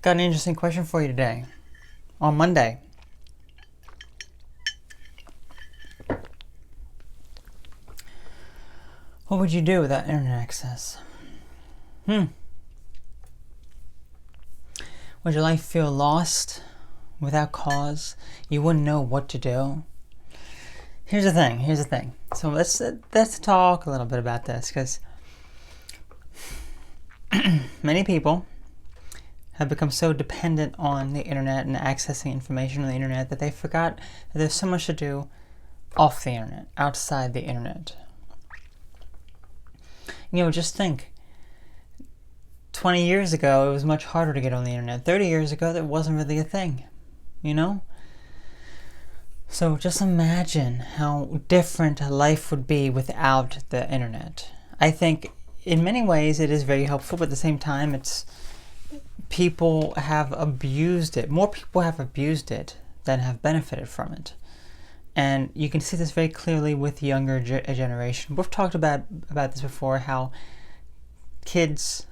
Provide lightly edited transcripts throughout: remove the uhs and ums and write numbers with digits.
Got an interesting question for you today. On Monday, what would you do without internet access? Would your life feel lost without cause? You wouldn't know what to do? Here's the thing. So let's talk a little bit about this, because many people have become so dependent on the internet and accessing information on the internet that they forgot that there's so much to do off the internet, outside the internet. Just think. 20 years ago, it was much harder to get on the internet. 30 years ago, that wasn't really a thing, So just imagine how different life would be without the internet. I think in many ways it is very helpful, but at the same time, people have abused it. More people have abused it than have benefited from it. And you can see this very clearly with younger generation. We've talked about this before, how kids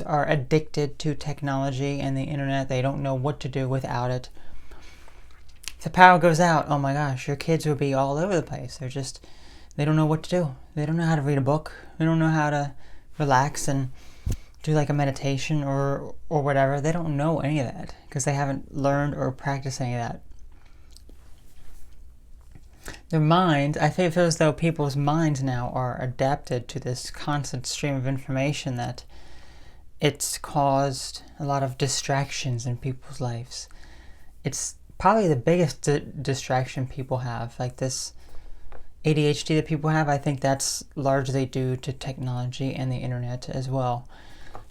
are addicted to technology and the internet. They don't know what to do without it. If the power goes out, oh my gosh, your kids will be all over the place. They don't know what to do. They don't know how to read a book. They don't know how to relax and do like a meditation or whatever. They don't know any of that because they haven't learned or practiced any of that. Their minds, I feel as though people's minds now are adapted to this constant stream of information, that it's caused a lot of distractions in people's lives. It's probably the biggest distraction people have, like this ADHD that people have. I think that's largely due to technology and the internet as well.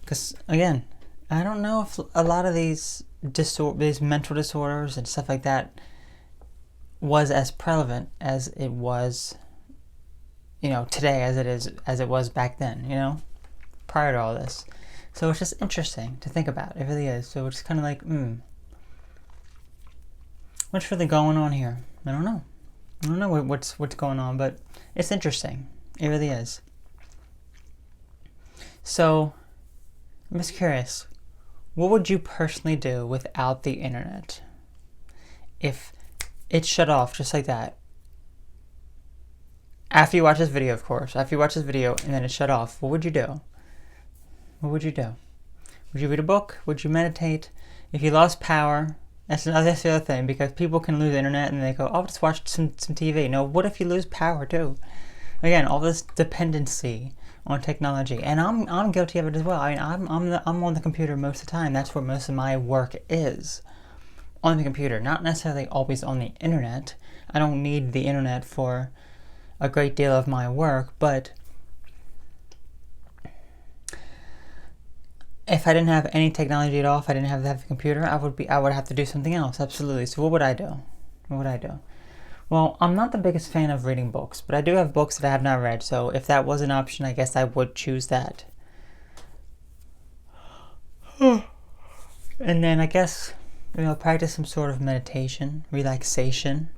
Because again, I don't know if a lot of these mental disorders and stuff like that was as prevalent as it was, today as it was back then, prior to all this. So it's just interesting to think about. It really is. So it's kind of like, what's really going on here? I don't know what's going on, but it's interesting. It really is. So I'm just curious, what would you personally do without the internet? If it shut off just like that. After you watch this video, of course. After you watch this video and then it shut off, what would you do? What would you do? Would you read a book? Would you meditate? If you lost power, that's the other thing, because people can lose the internet and they go, oh, I'll just watch some TV. No, what if you lose power too? Again, all this dependency on technology, and I'm guilty of it as well. I mean, I'm on the computer most of the time. That's where most of my work is, on the computer. Not necessarily always on the internet. I don't need the internet for a great deal of my work, but if I didn't have any technology at all, if I didn't have the computer, I would have to do something else. Absolutely. So what would I do? Well, I'm not the biggest fan of reading books, but I do have books that I have not read. So if that was an option, I guess I would choose that. And then I guess, practice some sort of meditation, relaxation.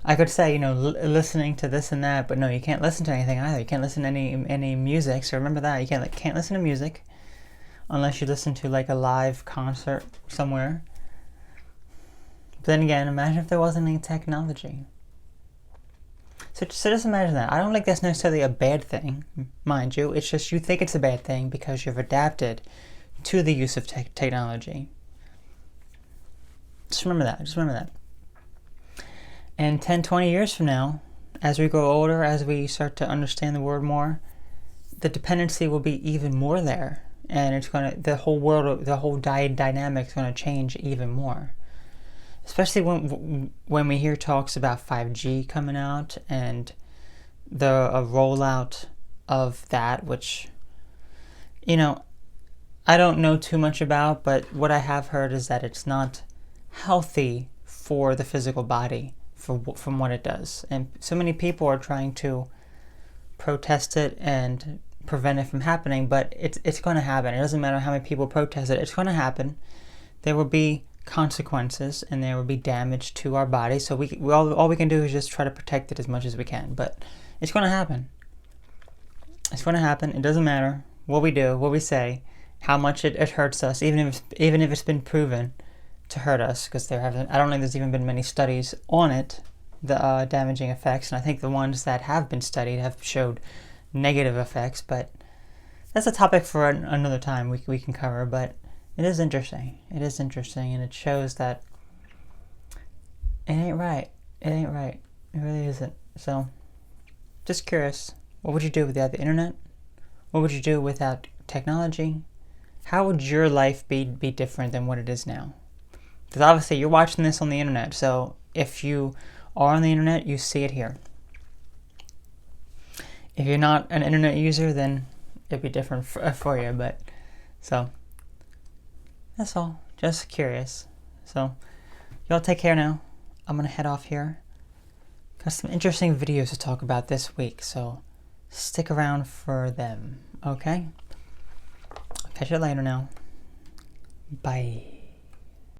I could say, listening to this and that, but no, you can't listen to anything either. You can't listen to any music. So remember that. You can't listen to music unless you listen to like a live concert somewhere. But then again, imagine if there wasn't any technology. So just imagine that. I don't think that's necessarily a bad thing, mind you. It's just you think it's a bad thing because you've adapted to the use of technology. Just remember that. And 10, 20 years from now, as we grow older, as we start to understand the world more, the dependency will be even more there. And the whole dynamic is going to change even more. Especially when we hear talks about 5G coming out and the rollout of that, which, I don't know too much about, but what I have heard is that it's not healthy for the physical body from what it does. And so many people are trying to protest it and prevent it from happening, but it's going to happen. It doesn't matter how many people protest it. It's going to happen. There will be consequences and there will be damage to our body. So all we can do is just try to protect it as much as we can. But it's going to happen. It's going to happen. It doesn't matter what we do, what we say. how much it hurts us, even if it's been proven to hurt us, because I don't think there's even been many studies on it, the damaging effects, and I think the ones that have been studied have showed negative effects, but that's a topic for another time we can cover. But it is interesting. It is interesting, and it shows that it ain't right. It ain't right. It really isn't. So, just curious, what would you do without the internet? What would you do without technology? How would your life be different than what it is now? Because obviously you're watching this on the internet, so if you are on the internet, you see it here. If you're not an internet user, then it'd be different for you, but so that's all. Just curious. So y'all take care now. I'm gonna head off here. Got some interesting videos to talk about this week, so stick around for them. Okay? Catch you later now. Bye.